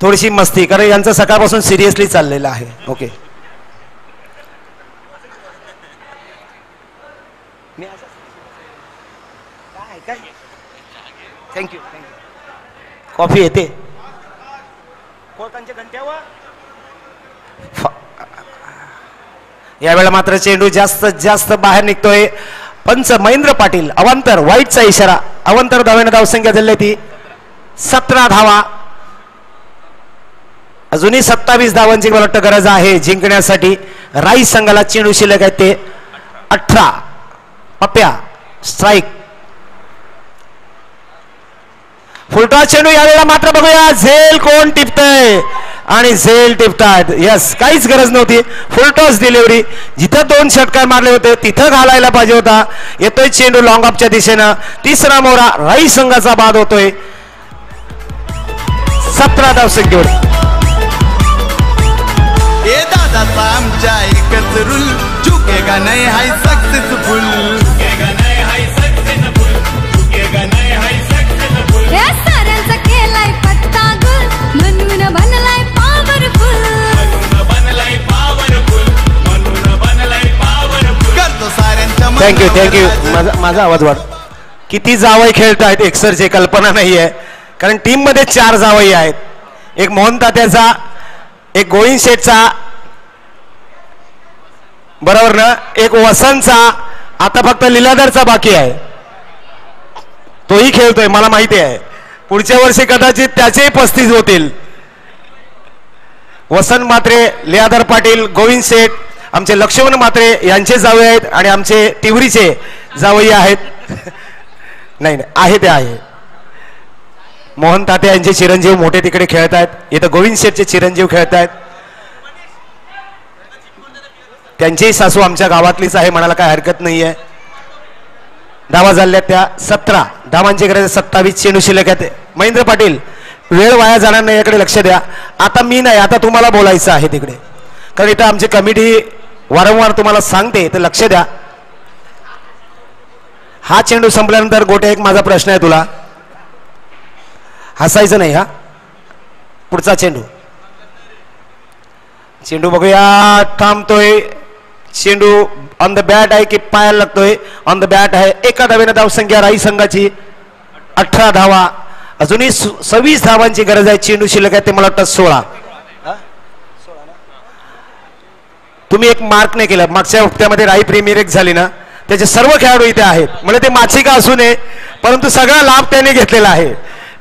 थोडीशी मस्ती, कारण यांचं सकाळपासून सिरियसली चाललेलं आहे. ओके. थँक्यू. कॉफी येते. यावेळेला मात्र चेंडू जास्तीत जास्त बाहेर निघतोय. पंच महेंद्र पाटील. अवांतर वाईटचा इशारा. अवांतर धावेनं धावसंख्या झाली ती 17 धावा. अजूनही 27 धावांची मला वाटतं गरज आहे जिंकण्यासाठी. राई संघाला चेंडू शिल्लक आहे ते 18. पप्प्या स्ट्राईक. फुलटॉस चेंडू. यावेळेला मात्र बघूया झेल कोण टिपतय. आणि झेल टिपतायत. यस, काहीच गरज नव्हती. फुल टॉस डिलिव्हरी. जिथं 2 षटकार मारले होते तिथं घालायला पाहिजे होता. येतोय चेंडू लॉंग ऑफच्या दिशेनं. तिसरा मोहरा राई संघाचा बाद होतोय. 17 धावसंख्येवर. ए दादा आमच्या एकच रूल, चुकेगा नाही हाय सक्सेसफुल. साऱ्यांचा केलाय पत्ता गुल, म्हणून बनलाय पॉवरफुल. करतो साऱ्यांच्या थँक्यू. माझा आवाज वाढ. किती जावई खेळतायत एकसरचे कल्पना नाहीये, कारण टीम मध्ये 4 जावई आहेत. एक मोहन तात्याचा, एक गोविंद शेठचा, बरोबर ना, एक वसंतचा, आता फक्त लीलाधरचा बाकी आहे. तोही खेळतोय मला माहिती आहे. पुढच्या वर्षी कदाचित त्याचेही 35 होतील. वसंत मात्रे, लीलाधर पाटील, गोविंद शेठ, आमचे लक्ष्मण मात्रे यांचे जावई आहेत आणि आमचे तिवरीचे जावई आहेत. नाही आहे ते आहे. मोहन ताते यांचे चिरंजीव मोठे तिकडे खेळत आहेत. इथं गोविंद शेठचे चिरंजीव खेळत आहेत. त्यांचीही सासू आमच्या गावातलीच आहे, म्हणायला काय हरकत नाहीये. धावा झाल्या त्या 17. धावांची गरज 27. चेंडू शिल्लक आहे. महेंद्र पाटील, वेळ वाया जाणार नाही याकडे लक्ष द्या. आता मी नाही, आता तुम्हाला बोलायचं आहे तिकडे, कारण इथं आमची कमिटी वारंवार तुम्हाला सांगते, तर लक्ष द्या. हा चेंडू संपल्यानंतर गोटे, एक माझा प्रश्न आहे तुला, हसायचं नाही हा. पुढचा चेंडू. चेंडू बघूया. थांबतोय. चेंडू ऑन द बॅट आहे की पायाला लागतोय? ऑन द बॅट आहे. एका धावेनं धावसंख्या राई संघाची 18 धावा. अजूनही 26 धावांची गरज आहे. चेंडू शिल्लक आहे ते मला वाटतं 16. तुम्ही एक मार्क नाही केलं. मागच्या हप्त्यामध्ये राई प्रीमियर लीग झाली ना, त्याचे सर्व खेळाडू इथे आहेत. म्हणजे ते मासिका असू नये, परंतु सगळा लाभ त्याने घेतलेला आहे.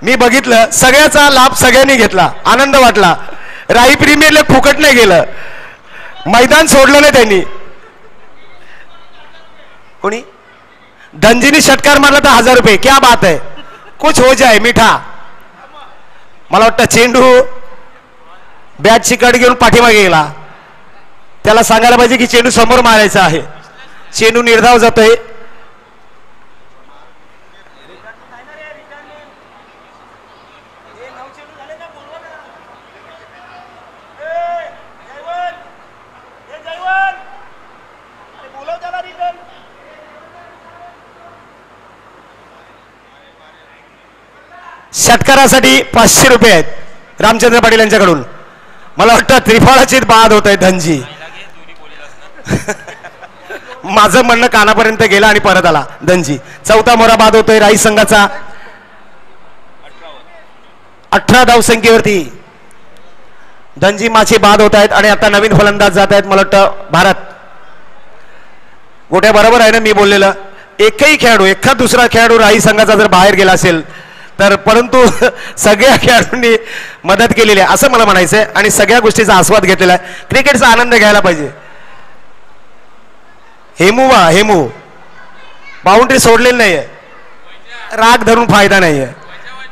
मी बघितलं, सगळ्याचा लाभ सगळ्यांनी घेतला. आनंद वाटला. राई प्रीमियर लीग फुकट नाही गेलं, मैदान सोडलं नाही त्यांनी. कोणी धनजीनी षटकार मारला तर 1000 रुपये. क्या बात है, कुछ हो जाए मीठा. मला वाटतं चेंडू बॅटची कड घेऊन पाठीमागे गेला. त्याला सांगायला पाहिजे की चेंडू समोर मारायचा आहे. चेंडू निर्धाव जातोय. षटकारासाठी 500 रुपये आहेत रामचंद्र पाटील यांच्याकडून. मला वाटतं त्रिफळाची बाद होत आहे धनजी. माझं म्हणणं कानापर्यंत गेला आणि परत आला धनजी. 4था मोहरा बाद होतोय राई संघाचा. 18 धावसंख्येवरती धनजी माची बाद होत आहेत आणि आता नवीन फलंदाज जात आहेत. मला वाटतं भारत. गोट्या बरोबर आहे ना मी बोललेलं. एकही खेळाडू, एखाद दुसरा खेळाडू राई संघाचा जर बाहेर गेला असेल तर, परंतु सगळ्या खेळाडूंनी मदत केलेली आहे असं मला म्हणायचं आहे आणि सगळ्या गोष्टीचा आस्वाद घेतलेला आहे. क्रिकेटचा आनंद घ्यायला पाहिजे. हेमू बाउंड्री सोडलेली नाहीये. राग धरून फायदा नाहीये.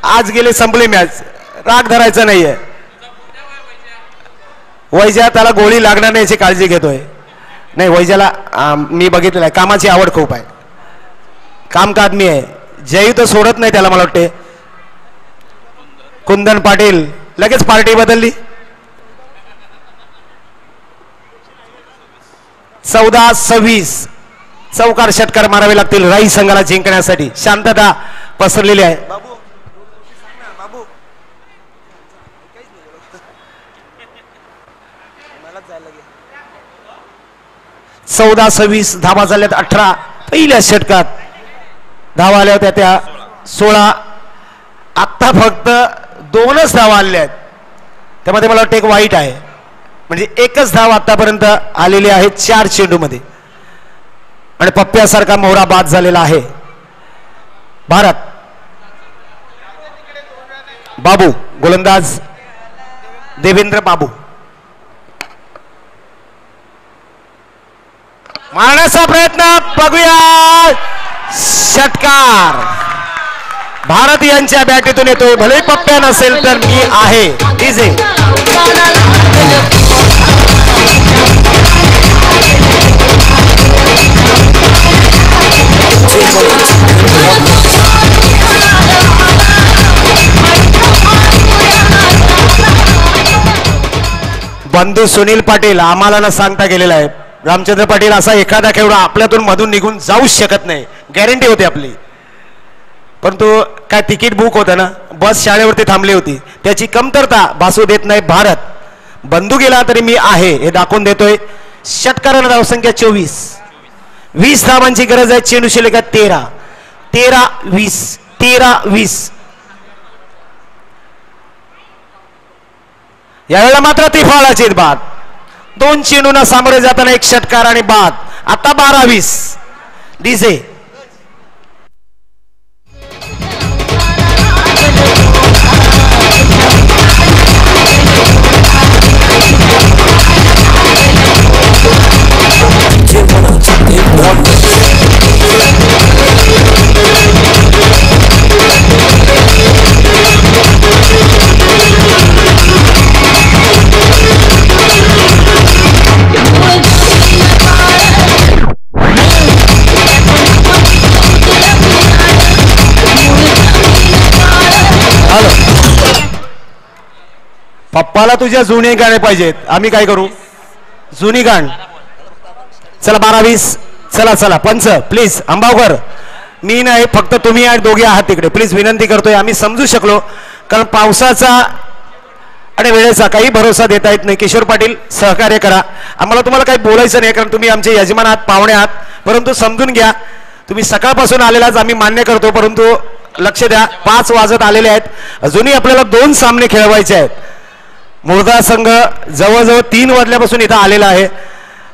आज गेले संपली मॅच, राग धरायचा नाहीये. वैजा त्याला गोळी लागणार नाही याची काळजी घेतोय. नाही, वैजाला मी बघितलेलं आहे, कामाची आवड खूप आहे, काम का आदमी आहे. जयू तर सोडत नाही त्याला. मला वाटते कुंदन पाटील लगेच पार्टी बदलली. 14-26 चौकार षटकार मारावे लागतील राई संघाला जिंकण्यासाठी. शांतता पसरलेली आहे. 14-26 धावा झाल्यात. 18 पहिल्या षटकात धावा आल्या होत्या त्या 16. आत्ता फक्त 2च धावा आलेल्या आहेत. त्यामध्ये मला वाटतं एक वाईट आहे. म्हणजे एकच धाव आतापर्यंत आलेली आहे 4 चेंडू मध्ये. आणि पप्प्यासारखा मोहरा बाद झालेला आहे. भारत. बाबू गोलंदाज देवेंद्र बाबू मारण्याचा प्रयत्न. बघूया षटकार. भारतीयांच्या बॅटीतून येतोय, भले पप्प्या नसेल तर मी आहे. डीजे बंधू सुनील पाटील आम्हाला न सांगता गेलेला आहे. रामचंद्र पाटील असा एखादा खेळाडू आपल्यातून मधून निघून जाऊच शकत नाही, गॅरंटी होती आपली. परंतु काय तिकीट बुक होतं ना, बस शाळेवरती थांबली होती, त्याची कमतरता भासू देत नाही भारत. बंधू गेला तरी मी आहे हे दाखवून देतोय. षटकाराला धावसंख्या 24, 20 धावांची गरज आहे. चेंडू शिल्लक 13, 13-20, 13-20. यावेळेला मात्र त्रिफळाची बाद. 2 चेंडूंना सामोरे जाताना 1 षटकार आणि बाद. आता 12-20. डीजे पप्पाला तुझ्या जुने गाणे पाहिजेत, आम्ही काय करू? जुनी गाण. चला 12-20. चला चला पंच प्लीज. अंबावकर मी नाही, फक्त तुम्ही आणि दोघे आहात तिकडे, प्लीज विनंती करतोय. आम्ही समजू शकलो, कारण पावसाचा आणि वेळेचा काही भरोसा देता येत नाही. किशोर पाटील सहकार्य करा आम्हाला. तुम्हाला काही बोलायचं नाही, कारण तुम्ही आमचे यजमान आहात, पाहुणे आहात, परंतु समजून घ्या. तुम्ही सकाळपासून आलेलाच आम्ही मान्य करतो, परंतु लक्ष द्या, 5 वाजत आलेले आहेत. अजूनही आपल्याला 2 सामने खेळवायचे आहेत. मुर्दा संघ जवळजवळ 3 वाजल्यापासून इथं आलेला आहे.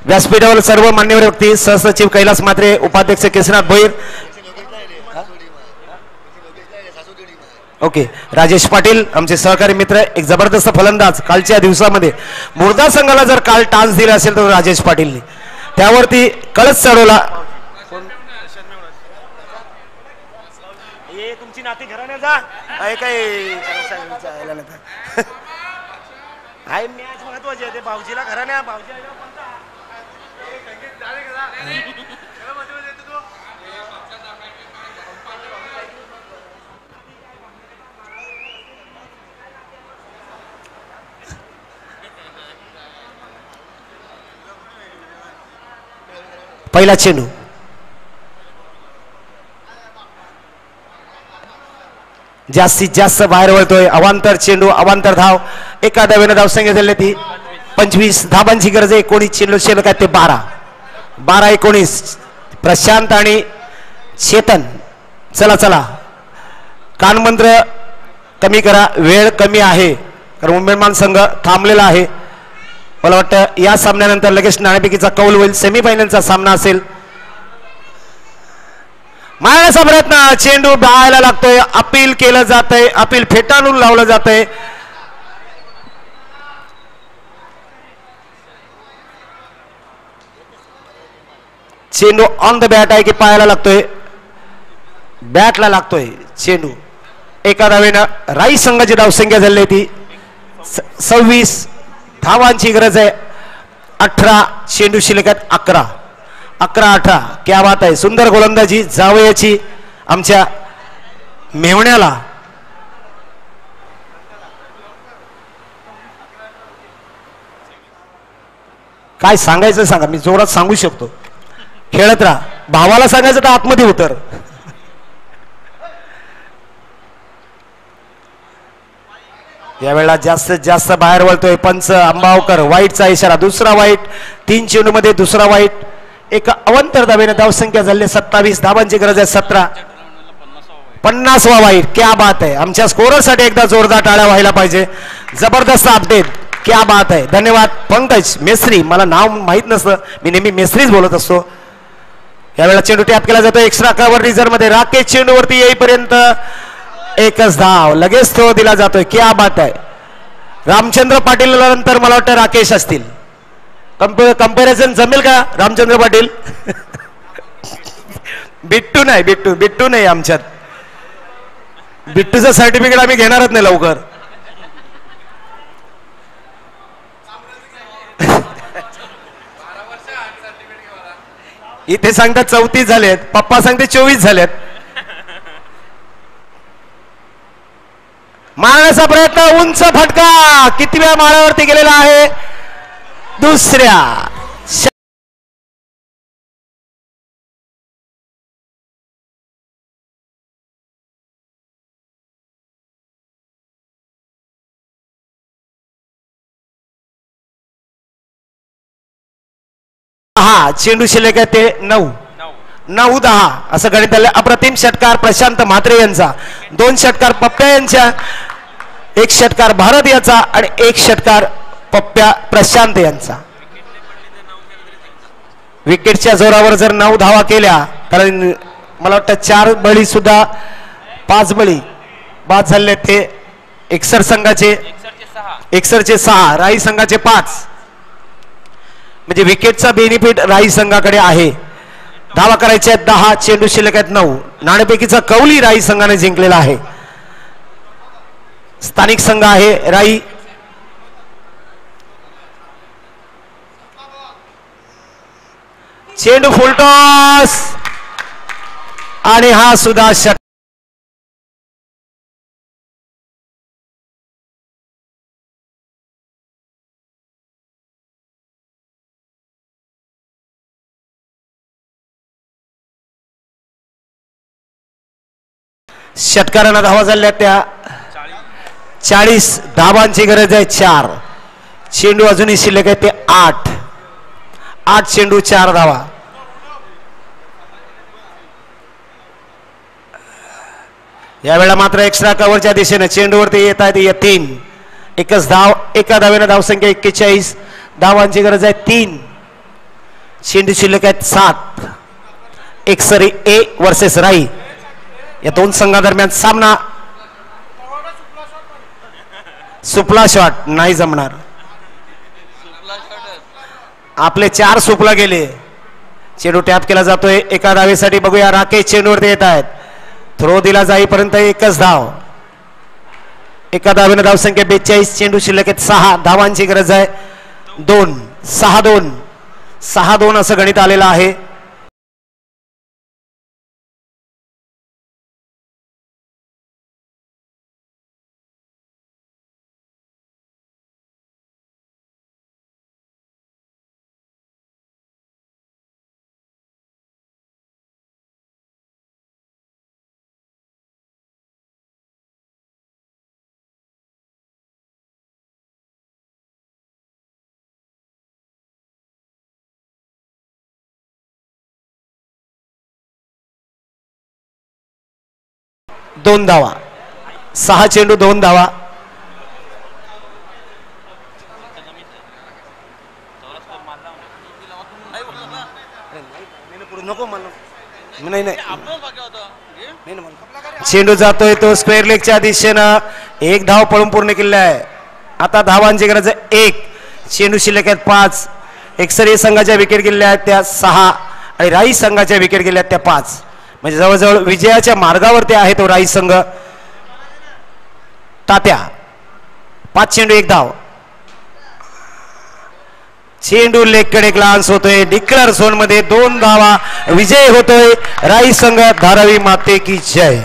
व्यासपीठावर सर्व मान्यवर व्यक्ती, सहसचिव कैलास म्हात्रे, उपाध्यक्ष केशनाथ भोईर, ओके, राजेश पाटील आमचे सहकारी मित्र, एक जबरदस्त फलंदाज. कालच्या दिवसामध्ये मुर्दा संघाला जर काल टान्स दिला असेल तर राजेश पाटीलने त्यावरती कळस चढवला. तुमची नाती घराण्याचा काय मॅच महत्वाची आहे, ते भाऊजीला घराण्या भाऊजी पहिला चेंडू जास्तीत जास्त बाहेर वळतोय. अवांतर चेंडू, अवांतर धाव. एका धावेनं धावसंख्या झाली ती 25. धाबांची गरज आहे. 19 चेंडू शिल्लक आहे ते 12-19. प्रशांत आणि चेतन. चला चला कानमंत्र कमी करा, वेळ कमी आहे, कारण मुंबईमान संघ थांबलेला आहे. मला वाटतं या सामन्यानंतर लगेच नाणेफेकीचा कौल होईल. सेमीफायनलचा सामना असेल. मारण्याचा प्रयत्न, चेंडू बाळायला लागतोय. अपील केलं जातंय, अपील फेटाळून लावलं जातंय. चेंडू ऑन द बॅट आहे की पायाला लागतोय? बॅटला लागतोय चेंडू. एका धावेनं राई संघाची धावसंख्या झाली ती 26. धावांची गरज आहे 18. चेंडू शिल्लक आहेत 11-18. क्या बात आहे, सुंदर गोलंदाजी जावयाची आमच्या मेवण्याला. काय सांगायचं सांगा, मी जोरात सांगू शकतो. खेळत राहा. भावाला सांगायचं तर आतमध्ये उतर. यावेळेला जास्तीत जास्त बाहेर वळतोय पंच अंबावकर. वाईटचा इशारा, दुसरा वाईट. 3 चेंडू मध्ये दुसरा वाईट. एक अवंतर धावेने धावसंख्या झाली 27. धावांची गरज आहे 17. 50वा वाईट. क्या बात आहे. आमच्या स्कोररसाठी एकदा जोरदार टाळ्या व्हायला पाहिजे. जबरदस्त अपडेट. क्या बात आहे. धन्यवाद पंकज मेस्त्री. मला नाव माहित नसतं, मी नेहमी मेस्त्रीच बोलत असतो. यावेळेला चेंडू टॅप केला जातो एक्स्ट्रा कव्हर रिझर्व मध्ये. राकेश चेंडूवरती येईपर्यंत एकच धाव, लगेच थ्रो दिला जातोय. क्या बात आहे. रामचंद्र पाटील नंतर मला वाटतं राकेश असतील. कंपॅरिझन जमेल का रामचंद्र पाटील? बिट्टू नाही, बिट्टू नाही आमच्यात. बिट्टूचं सर्टिफिकेट आम्ही घेणारच नाही लवकर. इथे सांगतात 34 झालेत, पप्पा सांगते 24 झालेत. मारण्याचा प्रयत्न, उंच फटका, कितव्या माळ्यावरती गेलेला आहे? दुसऱ्या. हा चेंडू शिल्लक आहे ते 9-10 असं गणित आलं. अप्रतिम षटकार प्रशांत म्हात्रे यांचा, 2 षटकार पप्प्या यांच्या, 1 षटकार भारत याचा आणि 1 षटकार पप्प्या प्रशांत यांचा. विकेटच्या जोरावर जर 9 धावा केल्या तर मला वाटतं 4 बळी सुद्धा 5 बळी बाद झाले ते एकसर संघाचे, एकसरचे 6, राई संघाचे 5. म्हणजे विकेटचा बेनिफिट राई संघाकडे आहे. धावा करायच्या आहेत 10, चेंडू शिल्लक आहेत 9. नाणेफेकीचा कौली राई संघाने जिंकलेला आहे. स्थानिक संघ आहे राई. चेंडू फुलटॉस आणि हा सुद्धा षटकारांना धावा झाल्या त्या 40. धावांची गरज आहे 4. चेंडू अजूनही शिल्लक आहे ते 8 चेंडू 4 धावा. यावेळेला मात्र एक्स्ट्रा कव्हरच्या दिशेने चेंडूवरती येत आहे 3. एकच धाव, एका धावेने धावसंख्या 41. धावांची गरज आहे 3. चेंडू शिल्लक आहेत 7. एकसरी ए वर्सेस राई या 2 संघादरम्यान सामना. सुपला शॉट नाही जमणार. आपले 4 सुपला गेले. चेंडू टॅप केला जातोय एका धावेसाठी. बघूया राकेश चेंडूवरती येत आहेत. थ्रो दिला जाईपर्यंत एकच धाव. एका धावेने धावसंख्या 42. चेंडू शिल्लक आहेत 6. धावांची गरज आहे 2. 6-2 असं गणित आलेलं आहे. दोन धावा. 6 चेंडू 2 धावा. चेंडू जातोय तो स्क्वेअर लेगच्या दिशेनं. 1 धाव पळून पूर्ण केलेला आहे. आता धावांची गरज आहे 1. चेंडू शिल्लक आहेत 5. एकसरी संघाच्या विकेट गेलेल्या आहेत त्या 6 आणि राई संघाच्या विकेट गेल्या आहेत त्या 5. म्हणजे जवळजवळ विजयाच्या मार्गावरती आहे तो राई संघ. तात्या 5 चेंडू 1 धाव. चेंडू लेगकडे ग्लान्स होतोय. डिक्लेअर झोन मध्ये 2 धावा. विजय होतोय राई संघ. धारावी माते की जय.